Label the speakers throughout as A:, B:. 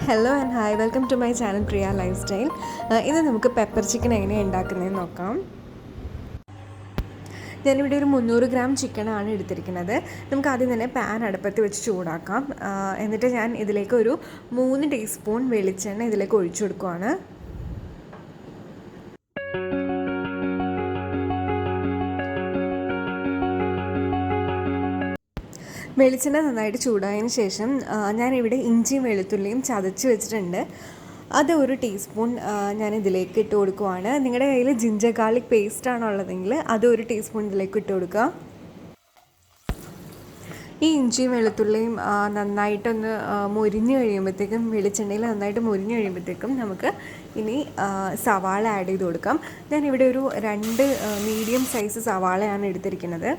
A: Hello and hi, welcome to my channel Priya Lifestyle. ഇന്ന് നമുക്ക് pepper chicken എങ്ങനെയാണ് ഉണ്ടാക്കുന്നതെന്ന് നോക്കാം. ഞാനിവിടെ ഒരു 300 ഗ്രാം ചിക്കനാണ് എടുത്തിരിക്കുന്നത്. നമുക്ക് ആദ്യം തന്നെ പാൻ അടുപ്പത്ത് വെച്ച് ചൂടാക്കാം. എന്നിട്ട് ഞാൻ ഇതിലേക്ക് ഒരു 3 ടീസ്പൂൺ വെളിച്ചെണ്ണ ഇതിലേക്ക് ഒഴിച്ചു കൊടുക്കുകയാണ്. വെളിച്ചെണ്ണ നന്നായിട്ട് ചൂടായതിന് ശേഷം ഞാനിവിടെ ഇഞ്ചിയും വെളുത്തുള്ളിയും ചതച്ച് വെച്ചിട്ടുണ്ട്. അത് ഒരു ടീസ്പൂൺ ഞാൻ ഇതിലേക്ക് ഇട്ട് കൊടുക്കുവാണ്. നിങ്ങളുടെ കയ്യിൽ ജിഞ്ചർ ഗാർലിക് പേസ്റ്റ് ആണോ ഉള്ളതെങ്കിൽ അത് ഒരു ടീസ്പൂൺ ഇതിലേക്ക് ഇട്ട് കൊടുക്കുക. ഈ ഇഞ്ചിയും വെളുത്തുള്ളിയും നന്നായിട്ടൊന്ന് മുരിഞ്ഞ് കഴിയുമ്പോഴത്തേക്കും, വെളിച്ചെണ്ണയിൽ നന്നായിട്ട് മുരിഞ്ഞ് കഴിയുമ്പോഴത്തേക്കും നമുക്ക് ഇനി സവാള ആഡ് ചെയ്ത് കൊടുക്കാം. ഞാനിവിടെ ഒരു 2 മീഡിയം സൈസ് സവാളയാണ് എടുത്തിരിക്കുന്നത്.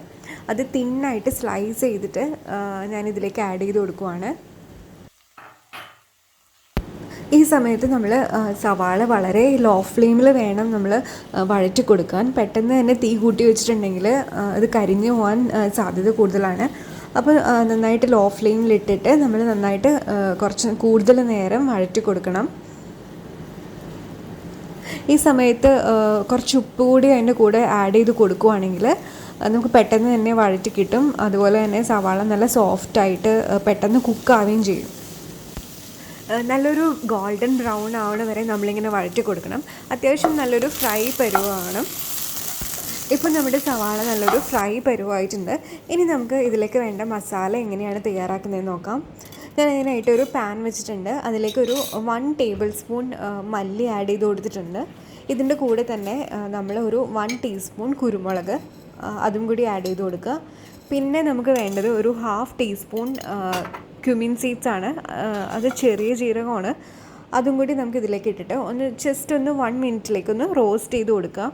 A: അത് തിന്നായിട്ട് സ്ലൈസ് ചെയ്തിട്ട് ഞാനിതിലേക്ക് ആഡ് ചെയ്ത് കൊടുക്കുവാണ്. ഈ സമയത്ത് നമ്മൾ സവാള വളരെ ലോ ഫ്ലെയിമിൽ വേണം നമ്മൾ വഴറ്റി കൊടുക്കാൻ. പെട്ടെന്ന് തന്നെ തീ കൂട്ടി വെച്ചിട്ടുണ്ടെങ്കിൽ അത് കരിഞ്ഞു പോകാൻ സാധ്യത കൂടുതലാണ്. അപ്പോൾ നന്നായിട്ട് ലോ ഫ്ലെയിമിലിട്ടിട്ട് നമ്മൾ നന്നായിട്ട് കുറച്ച് കൂടുതൽ നേരം വഴറ്റി കൊടുക്കണം. ഈ സമയത്ത് കുറച്ച് ഉപ്പ് കൂടി അതിൻ്റെ കൂടെ ആഡ് ചെയ്ത് കൊടുക്കുകയാണെങ്കിൽ നമുക്ക് പെട്ടെന്ന് തന്നെ വഴറ്റി കിട്ടും. അതുപോലെ തന്നെ സവാള നല്ല സോഫ്റ്റായിട്ട് പെട്ടെന്ന് കുക്കാവുകയും ചെയ്യും. നല്ലൊരു ഗോൾഡൻ ബ്രൗൺ ആവണ വരെ നമ്മളിങ്ങനെ വഴറ്റി കൊടുക്കണം. അത്യാവശ്യം നല്ലൊരു ഫ്രൈ പരുവമാണ്. ഇപ്പോൾ നമ്മുടെ സവാള നല്ലൊരു ഫ്രൈ പരുവായിട്ടുണ്ട്. ഇനി നമുക്ക് ഇതിലേക്ക് വേണ്ട മസാല എങ്ങനെയാണ് തയ്യാറാക്കുന്നതെന്ന് നോക്കാം. ഞാൻ അതിനായിട്ട് ഒരു പാൻ വെച്ചിട്ടുണ്ട്. അതിലേക്കൊരു 1 ടേബിൾ സ്പൂൺ മല്ലി ആഡ് ചെയ്ത് കൊടുത്തിട്ടുണ്ട്. ഇതിൻ്റെ കൂടെ തന്നെ നമ്മൾ ഒരു 1 ടീസ്പൂൺ കുരുമുളക് അതും കൂടി ആഡ് ചെയ്ത് കൊടുക്കുക. പിന്നെ നമുക്ക് വേണ്ടത് ഒരു 1/2 ടീസ്പൂൺ ക്യുമിൻ സീഡ്സ് ആണ്. അത് ചെറിയ ജീരകമാണ്. അതും കൂടി നമുക്ക് ഇതിലേക്ക് ഇട്ടിട്ട് ജസ്റ്റ് ഒന്ന് 1 മിനിറ്റിലേക്കൊന്ന് റോസ്റ്റ് ചെയ്ത് കൊടുക്കുക.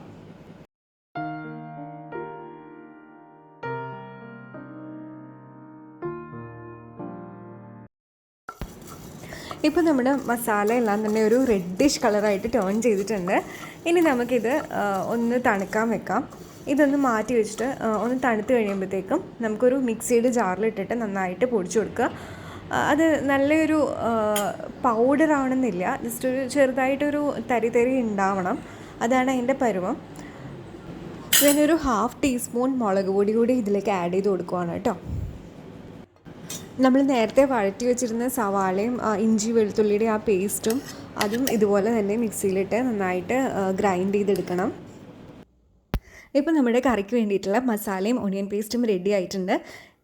A: ഇപ്പോൾ നമ്മുടെ മസാല എല്ലാം തന്നെ ഒരു റെഡിഷ് കളറായിട്ട് ടേൺ ചെയ്തിട്ടുണ്ട്. ഇനി നമുക്കിത് ഒന്ന് തണുക്കാൻ വെക്കാം. ഇതൊന്ന് മാറ്റി വെച്ചിട്ട് ഒന്ന് തണുത്ത് കഴിയുമ്പോഴത്തേക്കും നമുക്കൊരു മിക്സിയുടെ ജാറിലിട്ടിട്ട് നന്നായിട്ട് പൊടിച്ചു കൊടുക്കുക. അത് നല്ലൊരു പൗഡർ ആവണമെന്നില്ല, ജസ്റ്റ് ഒരു ചെറുതായിട്ടൊരു തരി ഉണ്ടാവണം. അതാണ് അതിൻ്റെ പരുവം. ഞാനൊരു 1/2 ടീസ്പൂൺ മുളക് പൊടി കൂടി ഇതിലേക്ക് ആഡ് ചെയ്ത് കൊടുക്കുവാണ് കേട്ടോ. നമ്മൾ നേരത്തെ വഴറ്റി വെച്ചിരുന്ന സവാളയും ഇഞ്ചി വെളുത്തുള്ളിയുടെ ആ പേസ്റ്റും അതും ഇതുപോലെ തന്നെ മിക്സിയിലിട്ട് നന്നായിട്ട് ഗ്രൈൻഡ് ചെയ്തെടുക്കണം. ഇപ്പോൾ നമ്മുടെ കറിക്ക് വേണ്ടിയിട്ടുള്ള മസാലയും ഓണിയൻ പേസ്റ്റും റെഡി ആയിട്ടുണ്ട്.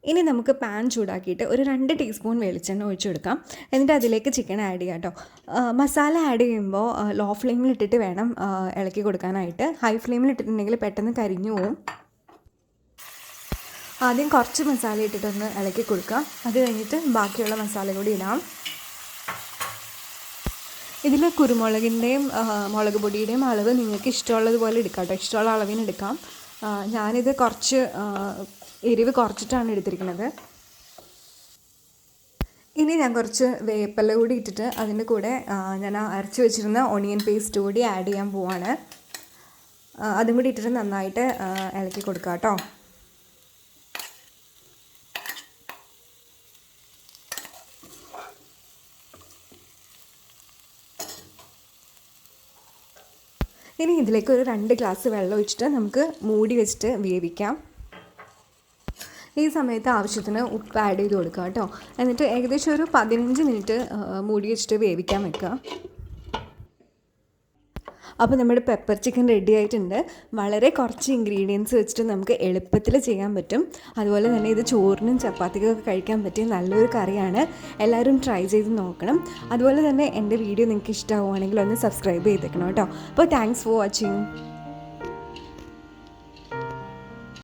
A: ഇനി നമുക്ക് പാൻ ചൂടാക്കിയിട്ട് ഒരു 2 ടീസ്പൂൺ വെളിച്ചെണ്ണ ഒഴിച്ചു കൊടുക്കാം. എന്നിട്ട് അതിലേക്ക് ചിക്കൻ ആഡ് ചെയ്യാം കേട്ടോ. മസാല ആഡ് ചെയ്യുമ്പോൾ ലോ ഫ്ലെയിമിലിട്ടിട്ട് വേണം ഇളക്കി കൊടുക്കാനായിട്ട്. ഹൈ ഫ്ലെയിമിലിട്ടിട്ടുണ്ടെങ്കിൽ പെട്ടെന്ന് കരിഞ്ഞു പോവും. ആദ്യം കുറച്ച് മസാല ഇട്ടിട്ടൊന്ന് ഇളക്കി കൊടുക്കുക. അത് കഴിഞ്ഞിട്ട് ബാക്കിയുള്ള മസാല കൂടി ഇടാം. ഇതിൽ കുരുമുളകിൻ്റെയും മുളക് പൊടിയുടെയും അളവ് നിങ്ങൾക്ക് ഇഷ്ടമുള്ളതുപോലെ എടുക്കാം കേട്ടോ. ഇഷ്ടമുള്ള അളവിന് എടുക്കാം. ഞാനിത് കുറച്ച് എരിവ് കുറച്ചിട്ടാണ് എടുത്തിരിക്കുന്നത്. ഇനി ഞാൻ കുറച്ച് വേപ്പില കൂടി ഇട്ടിട്ട് അതിൻ്റെ കൂടെ ഞാൻ അരച്ച് വെച്ചിരുന്ന ഓണിയൻ പേസ്റ്റ് കൂടി ആഡ് ചെയ്യാൻ പോവാണ്. അതും കൂടി ഇട്ടിട്ട് നന്നായിട്ട് ഇളക്കി കൊടുക്കാം കേട്ടോ. ഇനി ഇതിലേക്ക് ഒരു 2 ഗ്ലാസ് വെള്ളം ഒഴിച്ചിട്ട് നമുക്ക് മൂടി വെച്ചിട്ട് വേവിക്കാം. ഈ സമയത്ത് ആവശ്യത്തിന് ഉപ്പ് ആഡ് ചെയ്ത് കൊടുക്കുക കേട്ടോ. എന്നിട്ട് ഏകദേശം ഒരു 15 മിനിറ്റ് മൂടി വെച്ചിട്ട് വേവിക്കാൻ വെക്കുക. അപ്പോൾ നമ്മുടെ പെപ്പർ ചിക്കൻ റെഡി ആയിട്ടുണ്ട്. വളരെ കുറച്ച് ഇൻഗ്രീഡിയൻസ് വെച്ചിട്ട് നമുക്ക് എളുപ്പത്തിൽ ചെയ്യാൻ പറ്റും. അതുപോലെ തന്നെ ഇത് ചോറിനും ചപ്പാത്തിക്കൊക്കെ കഴിക്കാൻ പറ്റിയ നല്ലൊരു കറിയാണ്. എല്ലാവരും ട്രൈ ചെയ്ത് നോക്കണം. അതുപോലെ തന്നെ എൻ്റെ വീഡിയോ നിങ്ങൾക്ക് ഇഷ്ടമാവുകയാണെങ്കിൽ ഒന്ന് സബ്സ്ക്രൈബ് ചെയ്തേക്കണം കേട്ടോ. അപ്പോൾ താങ്ക്സ് ഫോർ വാച്ചിങ്.